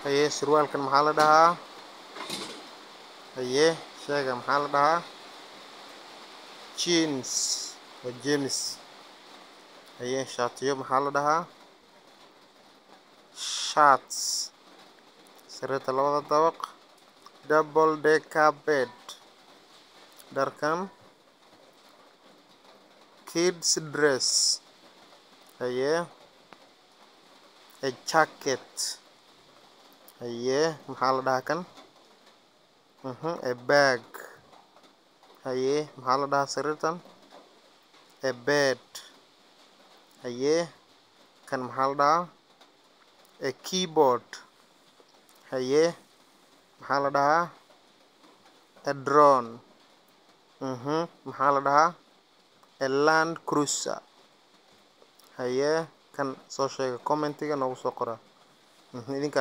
haye surwaalkan maxaa la dhahaa haye sheega maxaa la dhahaa jeans waa jeans haye shaatiyo maxaa la dhahaa shirts sariirta labada dabaq double decker bed dharkan kids dress haye a jacket haye maxaa la dhahaa kan a bag haye maxaa la dhahaa sariirtan a bed haye kan maxaa la dhahaa a keyboard haye maxaa la dhahaa a drone maxaa la dhahaa a land cruiser haye kan soo sheega commentiga noogu soo qora idinka